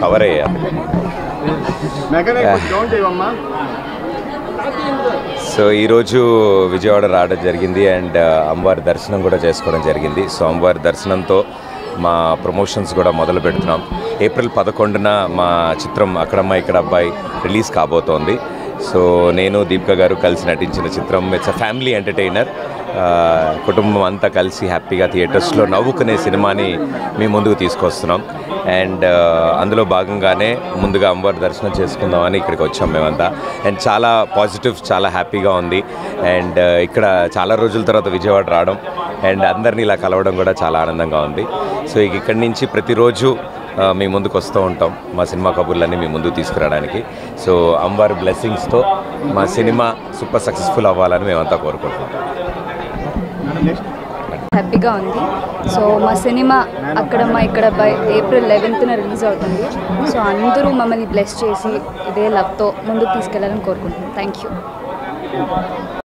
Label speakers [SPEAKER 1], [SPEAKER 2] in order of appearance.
[SPEAKER 1] Cover అయ్యారు. So ఈరోజు విజయవాడ రావడం జరిగింది అండ్ అమ్మవారి దర్శనం కూడా చేసుకోవడం జరిగింది. సో అమ్మవారి దర్శనంతో మా ప్రమోషన్స్ కూడా మొదలు పెడుతున్నాం. ఏప్రిల్ 11న మా చిత్రం అక్కడమ్మ ఇక్కడ అబ్బాయి రిలీజ్ కాబోతోంది. సో నేను దీపిక గారు కలిసి నటించిన చిత్రం. It's a family entertainer. కుటుంబం అంతా కలిసి హ్యాపీగా థియేటర్స్లో నవ్వుకునే సినిమాని మీ ముందుకు తీసుకొస్తున్నాం. అండ్ అందులో భాగంగానే ముందుగా అమ్మవారి దర్శనం చేసుకుందామని ఇక్కడికి వచ్చాం మేమంతా. అండ్ చాలా పాజిటివ్, చాలా హ్యాపీగా ఉంది. అండ్ ఇక్కడ చాలా రోజుల తర్వాత విజయవాడ రావడం అండ్ అందరినీ ఇలా కలవడం కూడా చాలా ఆనందంగా ఉంది. సో ఇక్కడి నుంచి ప్రతిరోజు మీ ముందుకు వస్తూ ఉంటాం మా సినిమా కబుర్లన్నీ మీ ముందుకు తీసుకురావడానికి. సో అమ్మవారి బ్లెస్సింగ్స్తో మా సినిమా సూపర్ సక్సెస్ఫుల్ అవ్వాలని మేమంతా కోరుకుంటున్నాం.
[SPEAKER 2] హ్యాపీగా ఉంది. సో మా సినిమా అక్కడమ్మ ఇక్కడ బై ఏప్రిల్ 11న రిలీజ్ అవుతుంది. సో అందరూ మమ్మల్ని బ్లెస్ చేసి ఇదే లవ్తో ముందుకు తీసుకెళ్లాలని కోరుకుంటున్నాం. Thank you.